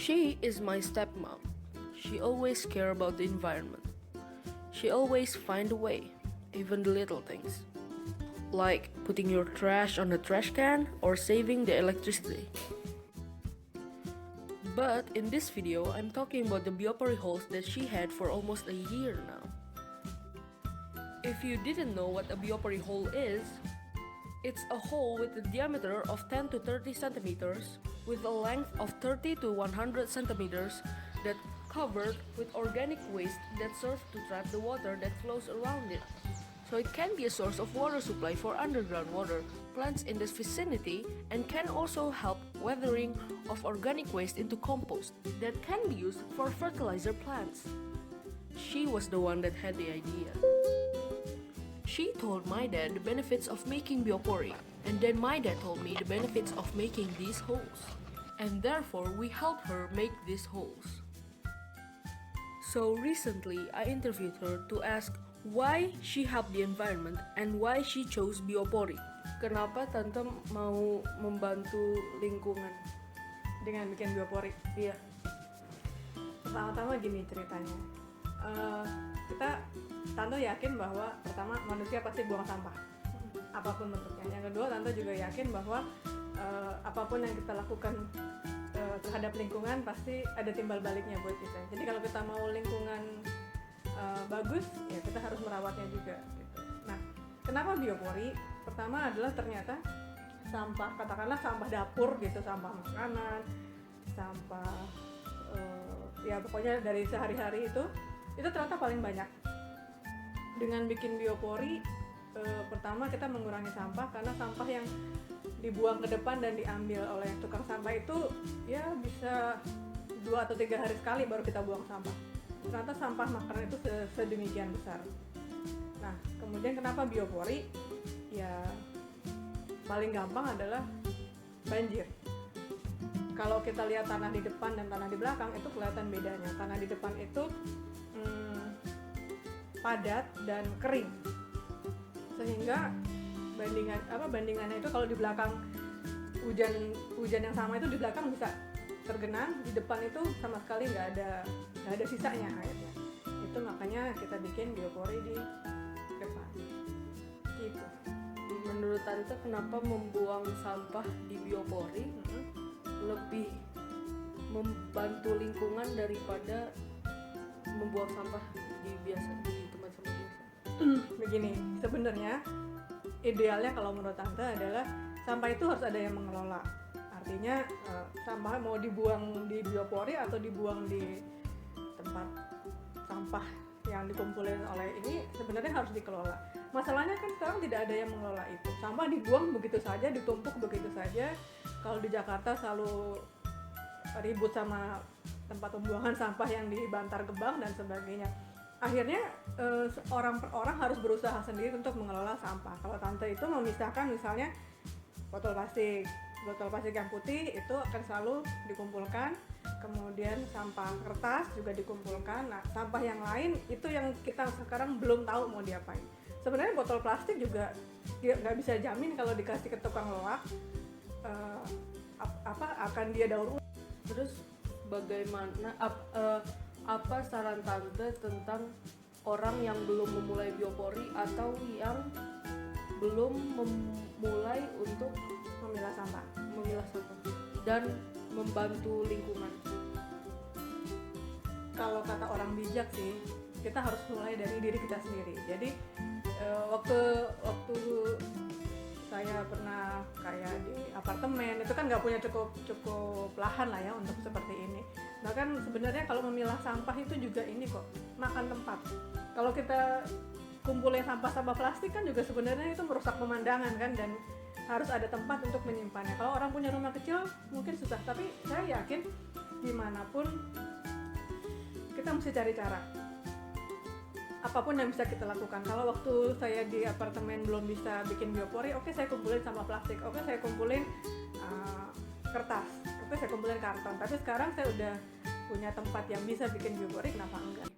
She is my stepmom. She always care about the environment. She always find a way, even the little things. Like putting your trash on the trash can or saving the electricity. But in this video, I'm talking about the biopori holes that she had for almost a year now. If you didn't know what a biopori hole is, it's a hole with a diameter of 10 to 30 centimeters with a length of 30 to 100 centimeters that covered with organic waste that serves to trap the water that flows around it. So it can be a source of water supply for underground water, plants in this vicinity, and can also help weathering of organic waste into compost that can be used for fertilizer plants. She was the one that had the idea. She told my dad the benefits of making biopori, and then my dad told me the benefits of making these holes. And therefore, we helped her make these holes. So recently, I interviewed her to ask why she helped the environment and why she chose biopori. Kenapa tante mau membantu lingkungan dengan bikin biopori? Iya. Pertama-tama gini ceritanya. Tante yakin bahwa pertama manusia pasti buang sampah, apapun bentuknya. Yang kedua, Tante juga yakin bahwa apapun yang kita lakukan terhadap lingkungan pasti ada timbal baliknya buat kita. Jadi kalau kita mau lingkungan bagus, ya kita harus merawatnya juga. Gitu. Nah, kenapa biopori? Pertama adalah ternyata sampah, katakanlah sampah dapur gitu, sampah makanan, sampah ya pokoknya dari sehari-hari itu ternyata paling banyak. Dengan bikin biopori, pertama kita mengurangi sampah karena sampah yang dibuang ke depan dan diambil oleh tukang sampah itu ya bisa 2 atau 3 hari sekali baru kita buang sampah. Ternyata sampah makanan itu sedemikian besar. Nah, kemudian kenapa biopori? Ya paling gampang adalah banjir. Kalau kita lihat tanah di depan dan tanah di belakang itu kelihatan bedanya. Tanah di depan itu padat dan kering, sehingga bandingannya itu kalau di belakang hujan yang sama itu di belakang bisa tergenang, di depan itu sama sekali nggak ada sisanya airnya. Itu makanya kita bikin biopori di depan gitu. Menurut tante, kenapa membuang sampah di biopori lebih membantu lingkungan daripada membuang sampah di tempat sampah biasa? Begini, sebenarnya idealnya kalau menurut Tante adalah sampah itu harus ada yang mengelola. Artinya sampah mau dibuang di biopori atau dibuang di tempat sampah yang dikumpulin oleh ini sebenarnya harus dikelola. Masalahnya kan sekarang tidak ada yang mengelola itu. Sampah dibuang begitu saja, ditumpuk begitu saja. Kalau di Jakarta selalu ribut sama tempat pembuangan sampah yang di Bantar Gebang dan sebagainya. Akhirnya orang per orang harus berusaha sendiri untuk mengelola sampah. Kalau Tante itu memisahkan misalnya botol plastik yang putih itu akan selalu dikumpulkan, kemudian sampah kertas juga dikumpulkan. Nah, sampah yang lain itu yang kita sekarang belum tahu mau diapain. Sebenarnya botol plastik juga dia nggak bisa jamin kalau dikasih ke tukang loak akan dia daur ulang. Terus bagaimana apa saran tante tentang orang yang belum memulai biopori atau yang belum memulai untuk memilah sampah dan membantu lingkungan? Kalau kata orang bijak sih, kita harus mulai dari diri kita sendiri. Jadi waktu saya pernah kayak di apartemen itu kan nggak punya cukup lahan lah ya untuk seperti ini. Bahkan sebenarnya kalau memilah sampah itu juga ini kok makan tempat. Kalau kita kumpulin sampah plastik kan juga sebenarnya itu merusak pemandangan kan, dan harus ada tempat untuk menyimpannya. Kalau orang punya rumah kecil mungkin susah, tapi saya yakin dimanapun kita mesti cari cara. Apapun yang bisa kita lakukan. Kalau waktu saya di apartemen belum bisa bikin biopori, oke saya kumpulin sampah plastik, oke saya kumpulin kertas, oke saya kumpulin karton. Tapi sekarang saya udah punya tempat yang bisa bikin biopori, kenapa enggak?